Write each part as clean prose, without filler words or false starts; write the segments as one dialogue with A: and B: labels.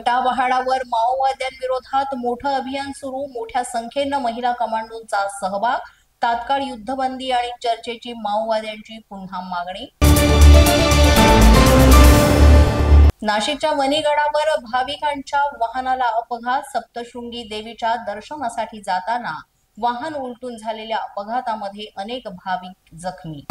A: कट्टापहाडावर माओवाद्यांविरोधात मोठं अभियान सुरू, मोठ्या संख्येनं महिला कमांडोंचा सहभाग, तात्काळ युद्धबंदी आणि चर्चेची माओवाद्यांची पुन्हा मागणी। नाशिकच्या वनीगडावर भाविकांच्या वाहनाला अपघात, सप्तशृंगी देवीच्या दर्शनासाठी जाताना वाहन उलटून झालेल्या अपघातामध्ये अनेक भाविक जखमी।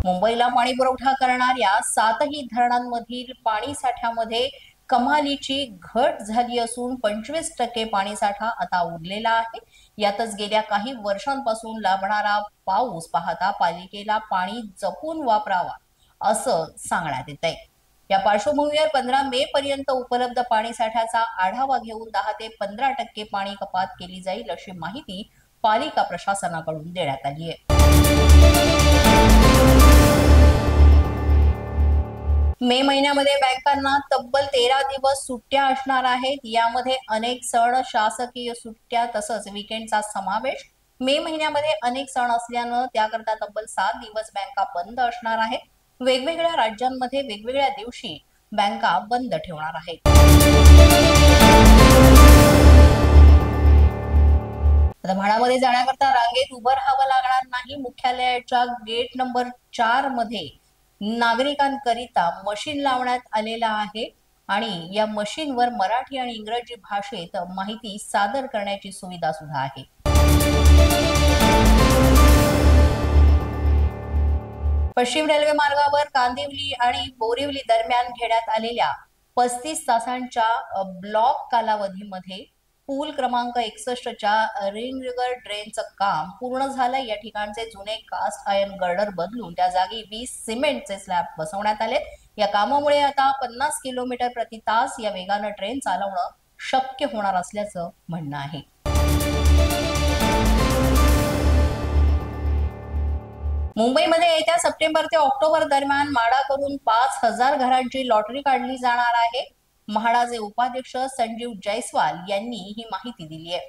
A: मुंबईला पाणी पुरवठा करणाऱ्या 7ही धरणांमधील पाणी साठ्यामध्ये कमालीची घट झाली असून 25% पाणीसाठा आता उरलेला आहे। यातच गेल्या काही वर्षांपासून लांबणारा पाऊस पाहता पालिकेला पाणी जपून वापरावा असं सांगण्यात येत आहे। या पार्श्वभूमीवर 15 मे पर्यंत उपलब्ध पाणीसाठ्याचा आढावा घेऊन 10 ते 15% पाणी कपात केली जाईल अशी माहिती पालिका प्रशासनाकडून देण्यात आली आहे। मे महिन्यामध्ये बँकांना तब्बल 13 दिवस सुट्ट्या असणार आहेत। यामध्ये अनेक सण, शासकीय सुट्ट्या तसंच वीकेंडचा समावेश। मे महिन्यामध्ये अनेक सण असल्यानं त्याकरता तब्बल 7 दिवस बँका बंद असणार आहेत। वेगवेगळ्या राज्यांमध्ये वेगवेगळ्या दिवशी बँका बंद ठेवणार आहेत। म्हाडामध्ये जाण्याकरता रांगेत उभं राहावं लागणार नाही। मुख्यालयाच्या गेट नंबर 4 मध्ये नागरिकांकरिता मशीन लावण्यात आलेला आहे आणि या मशीनवर मराठी आणि इंग्रजी भाषेत माहिती सादर करण्याची सुविधा सुद्धा आहे। पश्चिम रेल्वे मार्गावर कांदिवली आणि बोरिवली दरम्यान घेण्यात आलेल्या 35 तासांच्या ब्लॉक कालावधीमध्ये पूल क्रमांक 61 च्या रिंगरिगर ड्रेनचं काम पूर्ण झालंय। या ठिकाणचे जुने कास्ट आयर्न गर्डर बदलून त्या जागी 20 सिमेंटचे स्लॅब बसवण्यात आले। या कामामुळे आता 50 किलोमीटर प्रति तास या वेगानं ट्रेन चालवणं शक्य होणार असल्याचं म्हणणं आहे। मुंबईमध्ये येत्या सप्टेंबर ते ऑक्टोबर दरम्यान म्हाडा करून 5000 घरांची लॉटरी काढली जाणार आहे। म्हाडाचे उपाध्यक्ष संजीव जयस्वाल यांनी ही माहिती दिली आहे।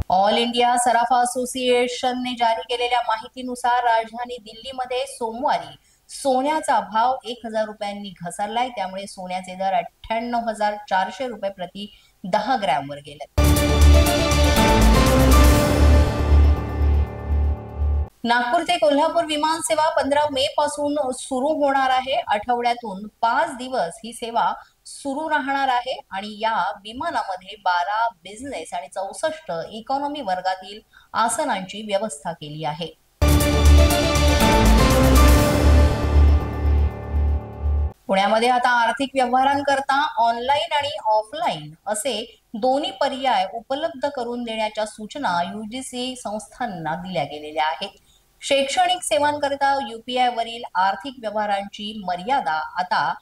A: ऑल इंडिया सराफा असोसिएशनने जारी केलेल्या माहितीनुसार राजधानी दिल्लीमध्ये सोमवारी सोन्याचा भाव 1000 रुपयांनी घसरलाय। त्यामुळे सोन्याचे दर 98,400 रुपये प्रति 10 ग्रॅमवर गेले। नागपूर ते कोल्हापूर विमान सेवा 15 मे पासून सुरू होणार आहे। आठवड्यातून 5 दिवस ही सेवा सुरू राहणार आहे आणि या विमानामध्ये 12 बिझनेस आणि 64 इकॉनॉमी वर्गातील आसनांची व्यवस्था केली आहे। पुण्यामध्ये आता आर्थिक व्यवहारांकरता ऑनलाईन आणि ऑफलाईन असे दोन्ही पर्याय उपलब्ध करून देण्याच्या सूचना यूजीसी संस्थांना दिल्या गेलेल्या आहेत। शैक्षणिक सेवांकरिता यूपीआय वरील आर्थिक व्यवहारांची मर्यादा आता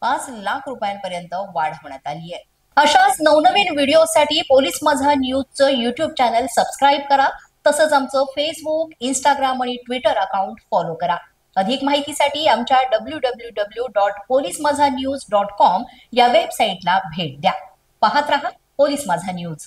A: 5 लाख रुपयांपर्यंत वाढवण्यात आली आहे। अशाच नवनवीन व्हिडिओसाठी पोलीस माझा न्यूजचं यूट्यूब चॅनल सबस्क्राईब करा। तसंच आमचं फेसबुक, इंस्टाग्राम आणि ट्विटर अकाउंट फॉलो करा। अधिक माहितीसाठी आमच्या www.polismazhanews.com या वेबसाईटला भेट द्या। पाहत रहा पोलीस माझा न्यूज।